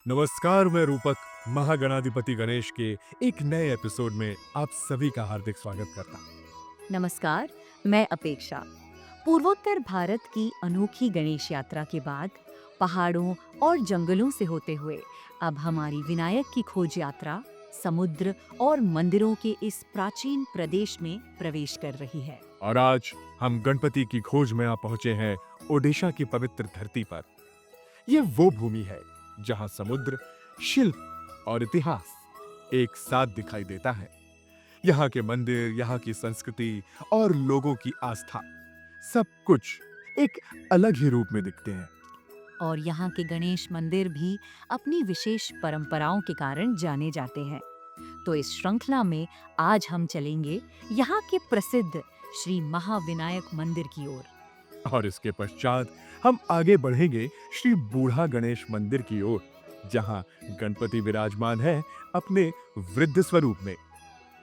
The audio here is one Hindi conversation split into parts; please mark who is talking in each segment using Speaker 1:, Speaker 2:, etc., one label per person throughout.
Speaker 1: नमस्कार, मैं रूपक महागणाधिपति गणेश के एक नए एपिसोड में आप सभी का हार्दिक स्वागत करता हूं।
Speaker 2: नमस्कार, मैं अपेक्षा। पूर्वोत्तर भारत की अनोखी गणेश यात्रा के बाद पहाड़ों और जंगलों से होते हुए अब हमारी विनायक की खोज यात्रा समुद्र और मंदिरों के इस प्राचीन प्रदेश में प्रवेश कर रही है।
Speaker 1: और आज हम गणपति की खोज में आ पहुंचे हैं ओडिशा की पवित्र धरती पर। ये वो भूमि है जहां समुद्र, शिल्प और इतिहास एक साथ दिखाई देता है। यहाँ के मंदिर, यहाँ की संस्कृति और लोगों की आस्था, सब कुछ एक अलग ही रूप में दिखते हैं।
Speaker 2: और यहाँ के गणेश मंदिर भी अपनी विशेष परंपराओं के कारण जाने जाते हैं। तो इस श्रृंखला में आज हम चलेंगे यहाँ के प्रसिद्ध श्री महाविनायक मंदिर की ओर।
Speaker 1: और इसके पश्चात हम आगे बढ़ेंगे श्री बूढ़ा गणेश मंदिर की ओर, जहां गणपति विराजमान है अपने वृद्ध स्वरूप में।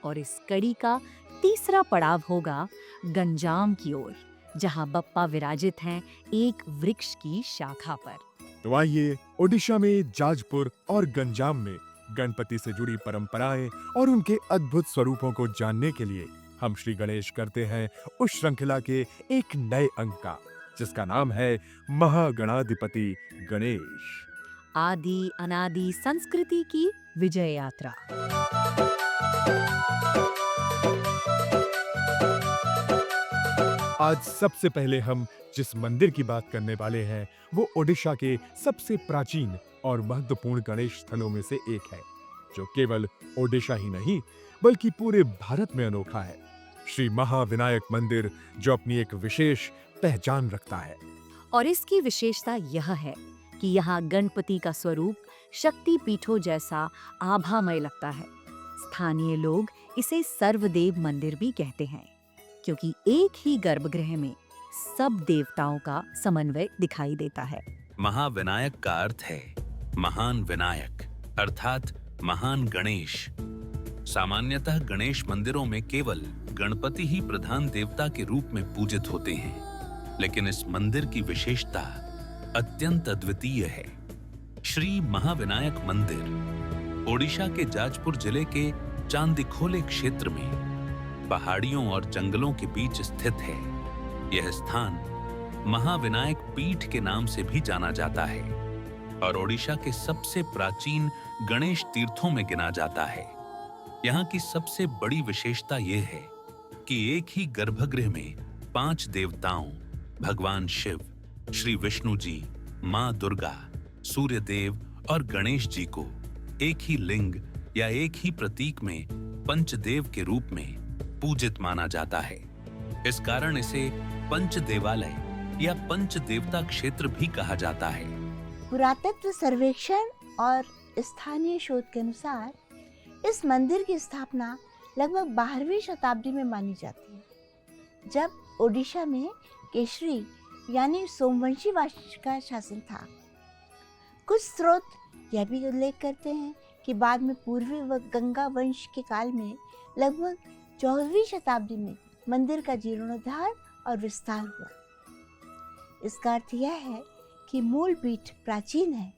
Speaker 2: और इस कड़ी का तीसरा पड़ाव होगा गंजाम की ओर, जहां बप्पा विराजित हैं एक वृक्ष की शाखा पर।
Speaker 1: तो आइए ओडिशा में जाजपुर और गंजाम में गणपति से जुड़ी परंपराएं और उनके अद्भुत स्वरूपों को जानने के लिए हम श्री गणेश करते हैं उस श्रृंखला के एक नए अंक का, जिसका नाम है महागणाधिपति गणेश।
Speaker 2: आदि अनादि संस्कृति की विजय यात्रा।
Speaker 1: आज सबसे पहले हम जिस मंदिर की बात करने वाले हैं वो ओडिशा के सबसे प्राचीन और महत्वपूर्ण गणेश स्थलों में से एक है, जो केवल ओडिशा ही नहीं बल्कि पूरे भारत में अनोखा है। श्री महाविनायक मंदिर, जो अपनी एक विशेष पहचान रखता है।
Speaker 2: और इसकी विशेषता यह है कि यहाँ गणपति का स्वरूप शक्ति पीठों जैसा आभामय लगता है। स्थानीय लोग इसे सर्वदेव मंदिर भी कहते हैं, क्योंकि एक ही गर्भगृह में सब देवताओं का समन्वय दिखाई देता है।
Speaker 3: महाविनायक का अर्थ है महान विनायक, अर्थात महान गणेश। सामान्यतः गणेश मंदिरों में केवल गणपति ही प्रधान देवता के रूप में पूजित होते हैं, लेकिन इस मंदिर की विशेषता अत्यंत अद्वितीय है। श्री महाविनायक मंदिर ओडिशा के जाजपुर जिले के चांदिखोले क्षेत्र में पहाड़ियों और जंगलों के बीच स्थित है। यह स्थान महाविनायक पीठ के नाम से भी जाना जाता है और ओडिशा के सबसे प्राचीन गणेश तीर्थों में गिना जाता है। यहाँ की सबसे बड़ी विशेषता यह है कि एक ही गर्भगृह में 5 देवताओं, भगवान शिव, श्री विष्णु जी, माँ दुर्गा, सूर्य देव और गणेश जी को एक ही लिंग या एक ही प्रतीक में पंचदेव के रूप में पूजित माना जाता है। इस कारण इसे पंचदेवालय या पंचदेवता क्षेत्र भी कहा जाता है।
Speaker 4: पुरातत्व सर्वेक्षण और स्थानीय शोध के अनुसार इस मंदिर की स्थापना लगभग 12वीं शताब्दी में मानी जाती है, जब ओडिशा में केशरी यानी सोमवंशी वंश का शासन था। कुछ स्रोत यह भी उल्लेख करते हैं कि बाद में पूर्वी व गंगा वंश के काल में लगभग 14वीं शताब्दी में मंदिर का जीर्णोद्धार और विस्तार हुआ। इसका अर्थ यह है कि मूल पीठ प्राचीन है,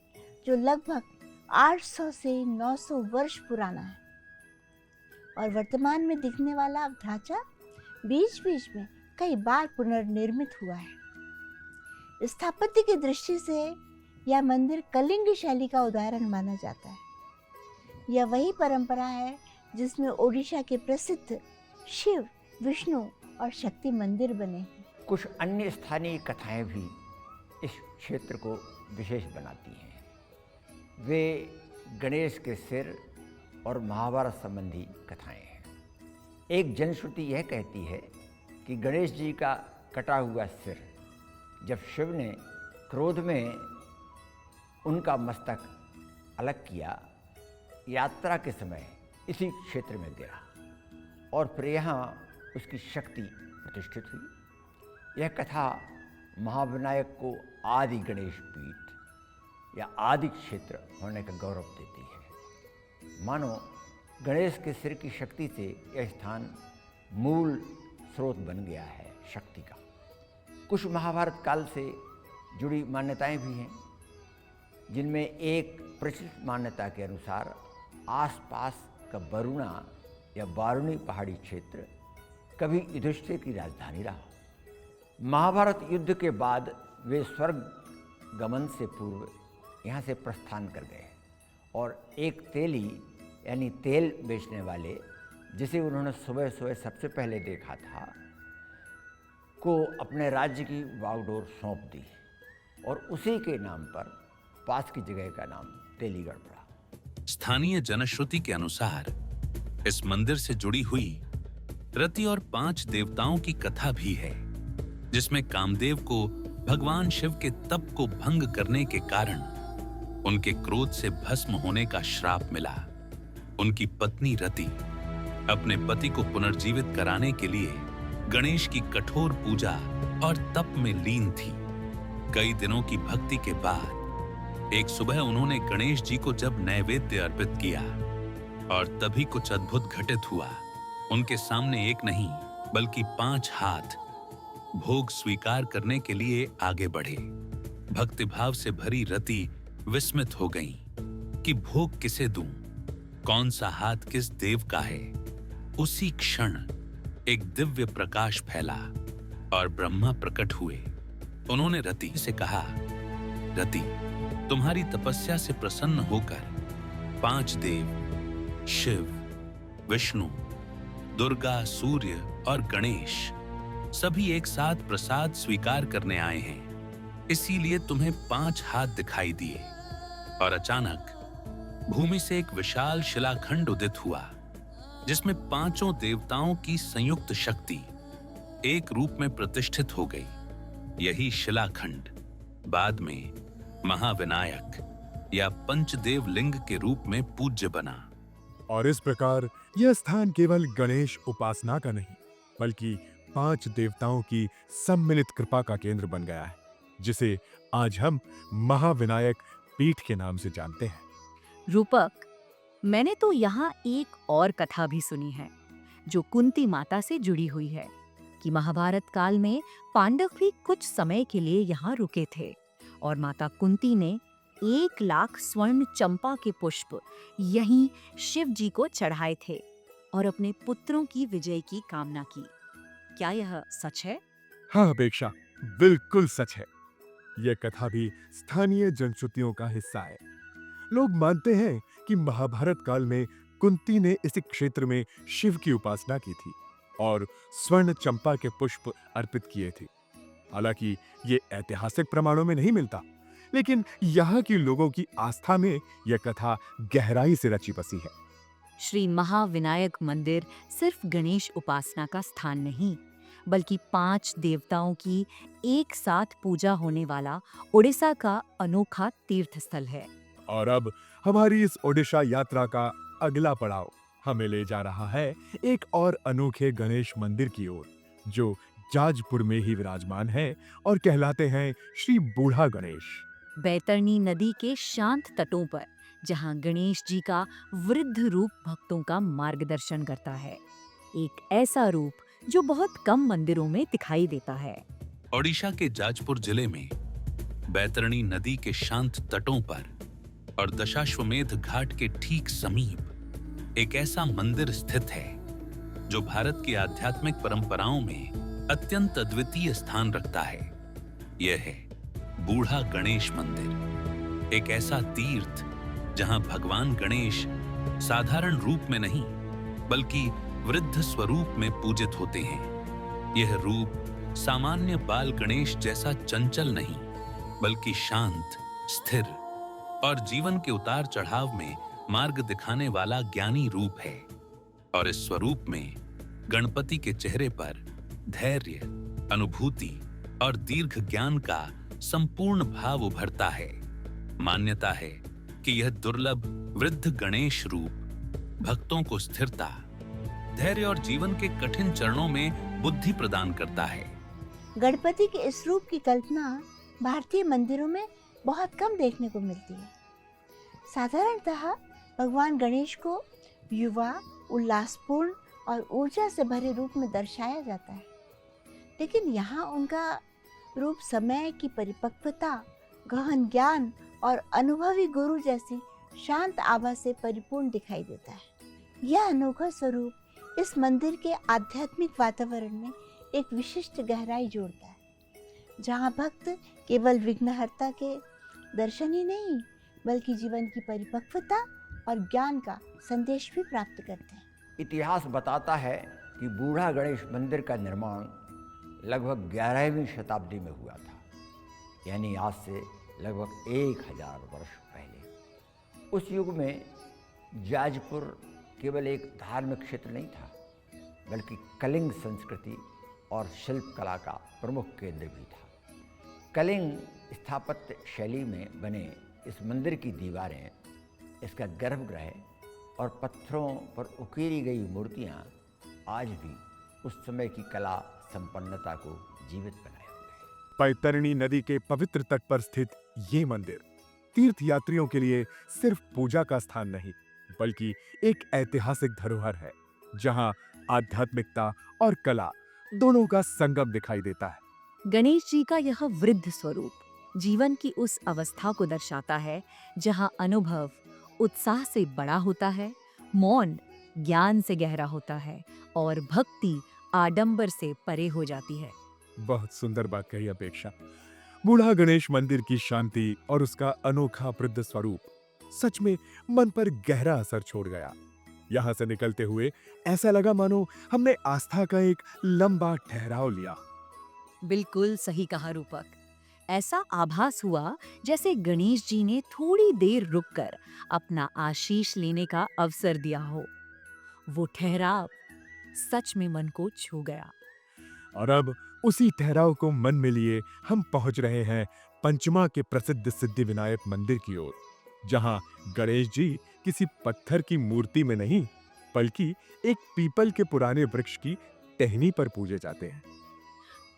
Speaker 4: जो लगभग 800 से 900 वर्ष पुराना है, और वर्तमान में दिखने वाला ढांचा बीच बीच में कई बार पुनर्निर्मित हुआ है। स्थापत्य की दृष्टि से यह मंदिर कलिंग शैली का उदाहरण माना जाता है। यह वही परंपरा है जिसमें ओडिशा के प्रसिद्ध शिव, विष्णु और शक्ति मंदिर बने हैं।
Speaker 5: कुछ अन्य स्थानीय कथाएं भी इस क्षेत्र को विशेष बनाती हैं। वे गणेश के सिर और महाभारत संबंधी कथाएं हैं। एक जनश्रुति यह कहती है कि गणेश जी का कटा हुआ सिर जब शिव ने क्रोध में उनका मस्तक अलग किया, यात्रा के समय इसी क्षेत्र में गिरा और फिर यहाँ उसकी शक्ति प्रतिष्ठित हुई। यह कथा महाविनायक को आदि गणेश पीठ या आदि क्षेत्र होने का गौरव देती है। मानो गणेश के सिर की शक्ति से यह स्थान मूल स्रोत बन गया है शक्ति का। कुछ महाभारत काल से जुड़ी मान्यताएं भी हैं। जिनमें एक प्रचलित मान्यता के अनुसार आसपास का वरुणा या वारुणी पहाड़ी क्षेत्र कभी युधिष्ठिर की राजधानी रहा। महाभारत युद्ध के बाद वे स्वर्ग गमन से पूर्व यहाँ से प्रस्थान कर गए और एक तेली यानी तेल बेचने वाले, जिसे उन्होंने सुबह सुबह सबसे पहले देखा था, को अपने राज्य की बागडोर सौंप दी और उसी के नाम पर पास की जगह का नाम तेलीगढ़ पड़ा।
Speaker 3: स्थानीय जनश्रुति के अनुसार इस मंदिर से जुड़ी हुई रति और 5 देवताओं की कथा भी है, जिसमें कामदेव को भगवान शिव के तप को भंग करने के कारण उनके क्रोध से भस्म होने का श्राप मिला। उनकी पत्नी रति अपने पति को पुनर्जीवित कराने के लिए गणेश की कठोर पूजा और तप में लीन थी। कई दिनों की भक्ति के बाद एक सुबह उन्होंने गणेश जी को जब नैवेद्य अर्पित किया और तभी कुछ अद्भुत घटित हुआ। उनके सामने एक नहीं बल्कि 5 हाथ भोग स्वीकार करने के लिए आगे बढ़े। भक्तिभाव से भरी रति विस्मित हो गईं कि भोग किसे दूं, कौन सा हाथ किस देव का है। उसी क्षण एक दिव्य प्रकाश फैला और ब्रह्मा प्रकट हुए। उन्होंने रति से कहा, रति, तुम्हारी तपस्या से प्रसन्न होकर 5 देव शिव, विष्णु, दुर्गा, सूर्य और गणेश सभी एक साथ प्रसाद स्वीकार करने आए हैं। इसीलिए तुम्हें 5 हाथ दिखाई दिए। और अचानक भूमि से एक विशाल शिलाखंड उदित हुआ, जिसमें 5 देवताओं की संयुक्त शक्ति एक रूप में प्रतिष्ठित हो गई। यही शिलाखंड बाद में महाविनायक या पंचदेव लिंग के रूप में पूज्य बना।
Speaker 1: और इस प्रकार यह स्थान केवल गणेश उपासना का नहीं बल्कि 5 देवताओं की सम्मिलित कृपा का केंद्र बन गया है, जिसे आज हम महाविनायक पीठ के नाम से जानते हैं।
Speaker 2: रूपक, मैंने तो यहाँ एक और कथा भी सुनी है जो कुंती माता से जुड़ी हुई है कि महाभारत काल में पांडव भी कुछ समय के लिए यहाँ रुके थे और माता कुंती ने 1 लाख स्वर्ण चंपा के पुष्प यहीं शिव जी को चढ़ाए थे और अपने पुत्रों की विजय की कामना की। क्या यह सच है?
Speaker 1: हाँ अपेक्षा, बिल्कुल सच है। यह कथा भी स्थानीय जनश्रुतियों का हिस्सा है। लोग मानते हैं कि महाभारत काल में कुंती ने इस क्षेत्र में शिव की उपासना की थी और स्वर्ण चंपा के पुष्प अर्पित किए थे। हालांकि ये ऐतिहासिक प्रमाणों में नहीं मिलता, लेकिन यहाँ के लोगों की आस्था में यह कथा गहराई से रची बसी है।
Speaker 2: श्री महाविनायक मंदिर सिर्फ गणेश उपासना का स्थान नहीं बल्कि 5 देवताओं की एक साथ पूजा होने वाला ओडिशा का अनोखा तीर्थ स्थल है।
Speaker 1: और अब हमारी इस ओडिशा यात्रा का अगला पड़ाव हमें ले जा रहा है एक और अनोखे गणेश मंदिर की ओर, जो जाजपुर में ही विराजमान है और कहलाते हैं श्री बूढ़ा गणेश।
Speaker 2: बैतरणी नदी के शांत तटों पर जहां गणेश जी का वृद्ध रूप भक्तों का मार्गदर्शन करता है, एक ऐसा रूप जो बहुत कम मंदिरों में दिखाई देता है।
Speaker 3: ओडिशा के जाजपुर जिले में बैतरणी नदी के शांत तटों पर और दशाश्वमेध घाट के ठीक समीप एक ऐसा मंदिर स्थित है जो भारत की आध्यात्मिक परंपराओं में अत्यंत अद्वितीय स्थान रखता है। यह है बूढ़ा गणेश मंदिर, एक ऐसा तीर्थ जहां भगवान गणेश साधारण रूप में नहीं बल्कि वृद्ध स्वरूप में पूजित होते हैं। यह रूप सामान्य बाल गणेश जैसा चंचल नहीं बल्कि शांत, स्थिर और जीवन के उतार चढ़ाव में मार्ग दिखाने वाला ज्ञानी रूप है। और इस स्वरूप में गणपति के चेहरे पर धैर्य, अनुभूति और दीर्घ ज्ञान का संपूर्ण भाव उभरता है। मान्यता है कि यह दुर्लभ वृद्ध गणेश रूप भक्तों को स्थिरता, धैर्य और जीवन के कठिन चरणों में बुद्धि प्रदान करता है।
Speaker 4: गणपति के इस रूप की कल्पना भारतीय मंदिरों में बहुत कम देखने को मिलती है। साधारणतः भगवान गणेश को युवा, उल्लासपूर्ण और ऊर्जा से भरे रूप में दर्शाया जाता है, लेकिन यहाँ उनका रूप समय की परिपक्वता, गहन ज्ञान और अनुभवी गुरु जैसी शांत आभा से परिपूर्ण दिखाई देता है। यह अनोखा स्वरूप इस मंदिर के आध्यात्मिक वातावरण में एक विशिष्ट गहराई जोड़ता है, जहाँ भक्त केवल विघ्नहर्ता के दर्शन ही नहीं बल्कि जीवन की परिपक्वता और ज्ञान का संदेश भी प्राप्त करते हैं।
Speaker 5: इतिहास बताता है कि बूढ़ा गणेश मंदिर का निर्माण लगभग 11वीं शताब्दी में हुआ था, यानी आज से लगभग 1000 वर्ष पहले। उस युग में जाजपुर केवल एक धार्मिक क्षेत्र नहीं था, बल्कि कलिंग संस्कृति और शिल्प कला का प्रमुख केंद्र भी था। कलिंग स्थापत्य शैली में बने इस मंदिर की दीवारें, इसका गर्भगृह और पत्थरों पर उकेरी गई मूर्तियां आज भी उस समय की कला संपन्नता को जीवित बनाए हुए हैं।
Speaker 1: बैतरणी नदी के पवित्र तट पर स्थित ये मंदिर तीर्थ यात्रियों के लिए सिर्फ पूजा का स्थान नहीं बल्कि एक ऐतिहासिक धरोहर है, जहां आध्यात्मिकता और कला दोनों का संगम दिखाई देता है।
Speaker 2: गणेश जी का यह वृद्ध स्वरूप जीवन की उस अवस्था को दर्शाता है जहां अनुभव उत्साह से बड़ा होता है, मौन ज्ञान से गहरा होता है और भक्ति आडंबर से परे हो जाती है।
Speaker 1: बहुत सुंदर बात कही अपेक्षा। बूढ़ा गणेश मंदिर की शांति और उसका अनोखा वृद्ध स्वरूप सच में मन पर गहरा असर छोड़ गया। यहाँ से निकलते हुए ऐसा लगा मानो हमने आस्था का एक लंबा ठहराव लिया।
Speaker 2: बिल्कुल सही कहा रूपक। ऐसा आभास हुआ जैसे गणेश जी ने थोड़ी देर रुककर अपना आशीष लेने का अवसर दिया हो। वो ठहराव सच में मन को छू गया।
Speaker 1: और अब उसी ठहराव को मन में लिए हम पहुंच रहे हैं पंचमा के प्रसिद्ध सिद्धि विनायक मंदिर की ओर, जहां गणेश जी किसी पत्थर की मूर्ति में नहीं बल्कि एक पीपल के पुराने वृक्ष की टहनी पर पूजे जाते हैं।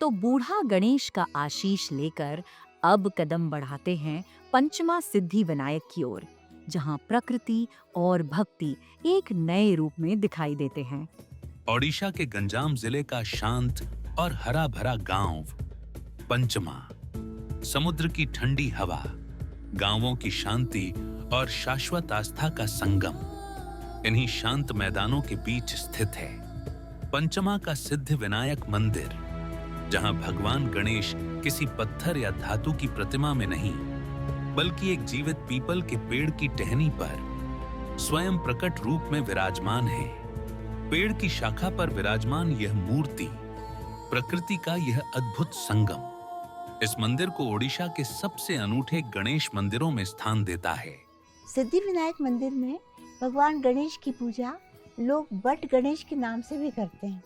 Speaker 2: तो बूढ़ा गणेश का आशीष लेकर अब कदम बढ़ाते हैं पंचमा सिद्धि विनायक की ओर, जहां प्रकृति और भक्ति एक नए रूप में दिखाई देते हैं।
Speaker 3: ओडिशा के गंजाम जिले का शांत और हरा भरा गांव पंचमा, समुद्र की ठंडी हवा, गांवों की शांति और शाश्वत आस्था का संगम, इन्हीं शांत मैदानों के बीच स्थित है पंचमा का सिद्धि विनायक मंदिर, जहां भगवान गणेश किसी पत्थर या धातु की प्रतिमा में नहीं बल्कि एक जीवित पीपल के पेड़ की टहनी पर स्वयं प्रकट रूप में विराजमान है। पेड़ की शाखा पर विराजमान यह मूर्ति प्रकृति का यह अद्भुत संगम इस मंदिर को ओडिशा के सबसे अनूठे गणेश मंदिरों में स्थान देता है।
Speaker 4: सिद्धि विनायक मंदिर में भगवान गणेश की पूजा लोग बट गणेश के नाम से भी करते हैं।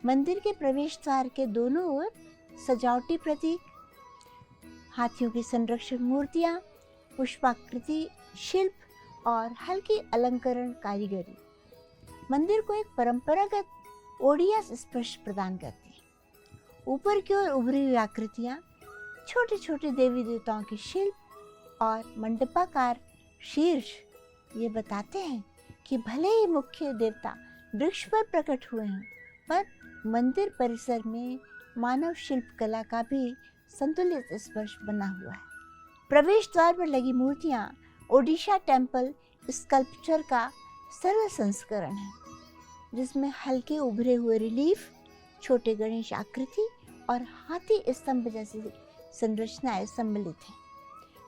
Speaker 4: मंदिर के प्रवेश द्वार के दोनों ओर सजावटी प्रतीक, हाथियों की संरक्षक मूर्तियां, पुष्पाकृति शिल्प और हल्की अलंकरण कारीगरी मंदिर को एक परंपरागत ओडिया स्पर्श प्रदान करती है। ऊपर की ओर उभरी हुई आकृतियां, छोटे छोटे देवी देवताओं के शिल्प और मंडपाकार शीर्ष ये बताते हैं कि भले ही मुख्य देवता वृक्ष पर प्रकट हुए हैं, पर मंदिर परिसर में मानव शिल्प कला का भी संतुलित स्पर्श बना हुआ है। प्रवेश द्वार पर लगी मूर्तियां ओडिशा टेम्पल स्कल्पचर का सरल संस्करण है, जिसमें हल्के उभरे हुए रिलीफ, छोटे गणेश आकृति और हाथी स्तंभ जैसी संरचनाएं सम्मिलित हैं,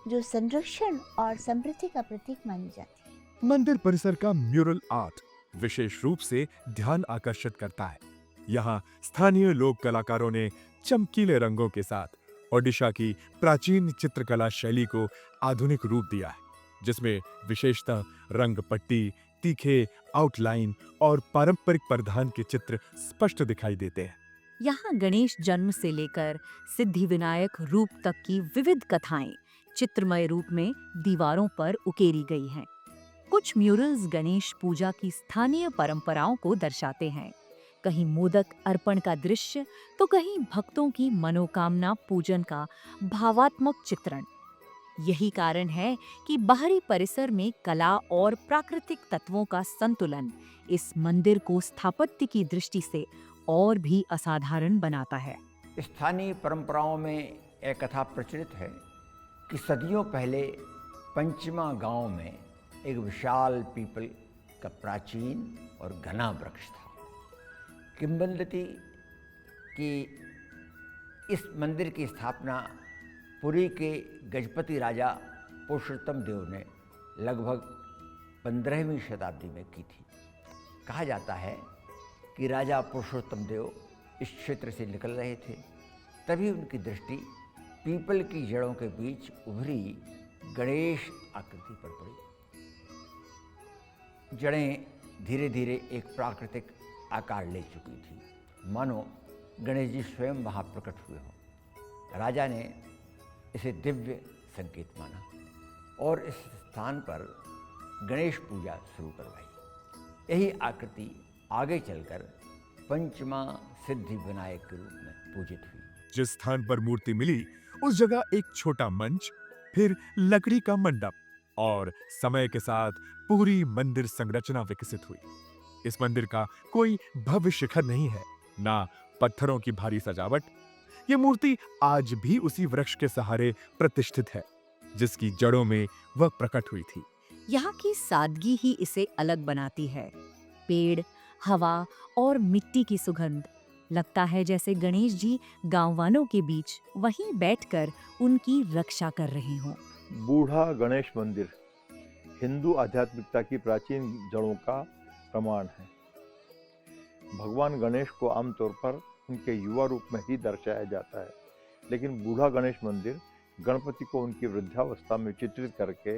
Speaker 4: जो संरक्षण और समृद्धि का प्रतीक मानी जाती है।
Speaker 1: मंदिर परिसर का म्यूरल आर्ट विशेष रूप से ध्यान आकर्षित करता है। यहाँ स्थानीय लोक कलाकारों ने चमकीले रंगों के साथ ओडिशा की प्राचीन चित्रकला शैली को आधुनिक रूप दिया है, जिसमें विशेषतः रंग पट्टी, तीखे आउटलाइन और पारंपरिक परिधान के चित्र स्पष्ट दिखाई देते हैं।
Speaker 2: यहाँ गणेश जन्म से लेकर सिद्धि विनायक रूप तक की विविध कथाएं चित्रमय रूप में दीवारों पर उकेरी गई हैं। कुछ म्यूरल्स गणेश पूजा की स्थानीय परंपराओं को दर्शाते हैं, कहीं मोदक अर्पण का दृश्य तो कहीं भक्तों की मनोकामना पूजन का भावात्मक चित्रण। यही कारण है कि बाहरी परिसर में कला और प्राकृतिक तत्वों का संतुलन इस मंदिर को स्थापत्य की दृष्टि से और भी असाधारण बनाता है।
Speaker 5: स्थानीय परंपराओं में एक कथा प्रचलित है कि सदियों पहले पंचमा गांव में एक विशाल पीपल का प्राचीन और घना वृक्ष था। किंवदंती कि इस मंदिर की स्थापना पुरी के गजपति राजा पुरुषोत्तम देव ने लगभग 15वीं शताब्दी में की थी। कहा जाता है कि राजा पुरुषोत्तम देव इस क्षेत्र से निकल रहे थे, तभी उनकी दृष्टि पीपल की जड़ों के बीच उभरी गणेश आकृति पर पड़ी। जड़ें धीरे धीरे एक प्राकृतिक आकार ले चुकी थी, मानो गणेश जी स्वयं वहाँ प्रकट हुए हों। राजा ने इसे दिव्य संकेत माना और इस स्थान पर गणेश पूजा शुरू करवाई। यही आकृति आगे चलकर पंचमा सिद्धि विनायक के रूप में पूजित हुई।
Speaker 1: जिस स्थान पर मूर्ति मिली उस जगह एक छोटा मंच, फिर लकड़ी का मंडप और समय के साथ पूरी मंदिर संरचना विकसित हुई। इस मंदिर का कोई भव्य शिखर नहीं है, ना पत्थरों की भारी सजावट। ये मूर्ति आज भी उसी वृक्ष के सहारे प्रतिष्ठित है जिसकी जड़ों में वह प्रकट हुई थी।
Speaker 2: यहाँ की सादगी ही इसे अलग बनाती है। पेड़, हवा और मिट्टी की सुगंध, लगता है जैसे गणेश जी गांव वालों के बीच वहीं बैठकर उनकी रक्षा कर रहे हों।
Speaker 6: बूढ़ा गणेश मंदिर हिंदू आध्यात्मिकता की प्राचीन जड़ों का प्रमाण है। भगवान गणेश को आमतौर पर उनके युवा रूप में ही दर्शाया जाता है, लेकिन बूढ़ा गणेश मंदिर गणपति को उनकी वृद्धावस्था में चित्रित करके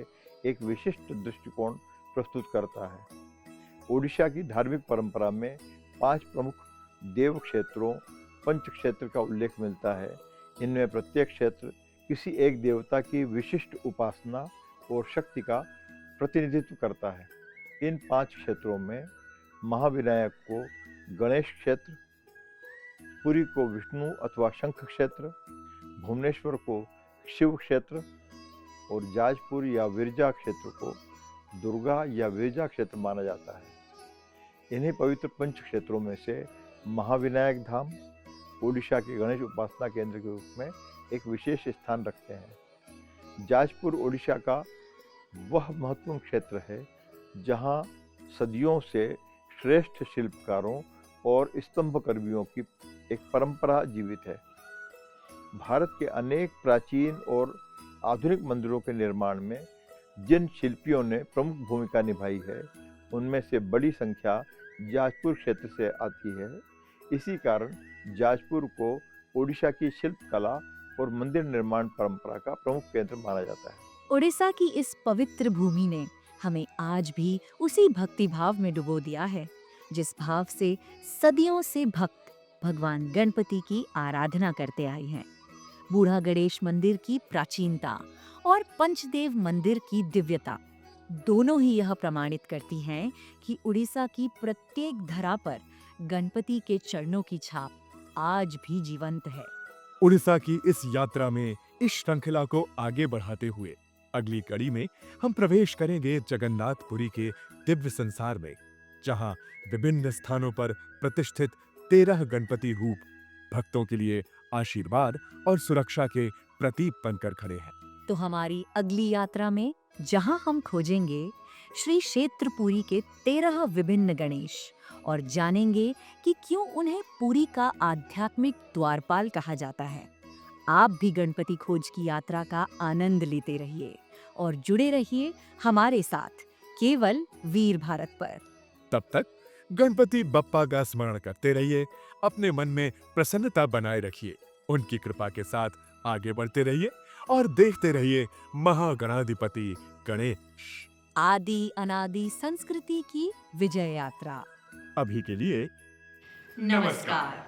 Speaker 6: एक विशिष्ट दृष्टिकोण प्रस्तुत करता है। ओडिशा की धार्मिक परंपरा में 5 प्रमुख देव क्षेत्रों, पंच क्षेत्र का उल्लेख मिलता है। इनमें प्रत्येक क्षेत्र किसी एक देवता की विशिष्ट उपासना और शक्ति का प्रतिनिधित्व करता है। इन 5 क्षेत्रों में महाविनायक को गणेश क्षेत्र, पुरी को विष्णु अथवा शंख क्षेत्र, भुवनेश्वर को शिव क्षेत्र और जाजपुर या विरजा क्षेत्र को दुर्गा या विरजा क्षेत्र माना जाता है। इन्हीं पवित्र पंच क्षेत्रों में से महाविनायक धाम ओडिशा के गणेश उपासना केंद्र के रूप में एक विशेष स्थान रखते हैं। जाजपुर ओडिशा का वह महत्वपूर्ण क्षेत्र है जहां सदियों से श्रेष्ठ शिल्पकारों और स्तंभकर्मियों की एक परंपरा जीवित है। भारत के अनेक प्राचीन और आधुनिक मंदिरों के निर्माण में जिन शिल्पियों ने प्रमुख भूमिका निभाई है, उनमें से बड़ी संख्या जाजपुर क्षेत्र से आती है। इसी कारण जाजपुर को ओडिशा की शिल्पकला और मंदिर निर्माण परंपरा का प्रमुख केंद्र माना जाता है।
Speaker 2: उड़ीसा की इस पवित्र भूमि ने हमें आज भी उसी भक्ति भाव में डुबो दिया है जिस भाव से सदियों से भक्त भगवान गणपति की आराधना करते आए हैं। बूढ़ा गणेश मंदिर की प्राचीनता और पंचदेव मंदिर की दिव्यता दोनों ही यह प्रमाणित करती हैं कि उड़ीसा की प्रत्येक धरा पर गणपति के चरणों की छाप आज भी जीवंत है।
Speaker 1: उड़ीसा की इस यात्रा में इस श्रृंखला को आगे बढ़ाते हुए अगली कड़ी में हम प्रवेश करेंगे जगन्नाथपुरी के दिव्य संसार में, जहां विभिन्न स्थानों पर प्रतिष्ठित 13 गणपति रूप भक्तों के लिए आशीर्वाद और सुरक्षा के प्रतीक बनकर खड़े हैं।
Speaker 2: तो हमारी अगली यात्रा में जहां हम खोजेंगे श्री क्षेत्रपुरी के 13 विभिन्न गणेश और जानेंगे कि क्यों उन्हें पुरी का आध्यात्मिक द्वारपाल कहा जाता है। आप भी गणपति खोज की यात्रा का आनंद लेते रहिए और जुड़े रहिए हमारे साथ केवल वीर भारत पर।
Speaker 1: तब तक गणपति बप्पा का स्मरण करते रहिए, अपने मन में प्रसन्नता बनाए रखिए, उनकी कृपा के साथ आगे बढ़ते रहिए और देखते रहिए महागणाधिपति गणेश।
Speaker 2: आदि अनादि संस्कृति की विजय यात्रा।
Speaker 1: अभी के लिए
Speaker 2: नमस्कार।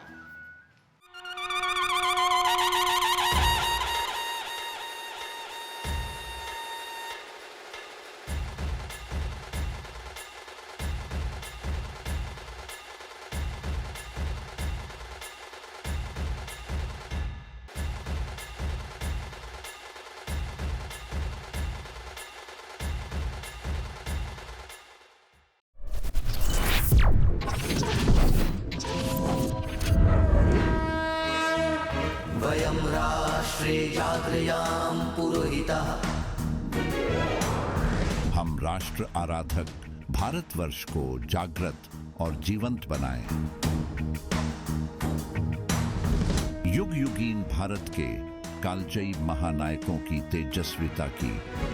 Speaker 7: वयं राष्ट्रे जागृयाम पुरोहितः।
Speaker 8: हम राष्ट्र आराधक भारतवर्ष को जागृत और जीवंत बनाएं। युग युगीन भारत के कालजयी महानायकों की तेजस्विता की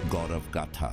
Speaker 8: गौरव गाथा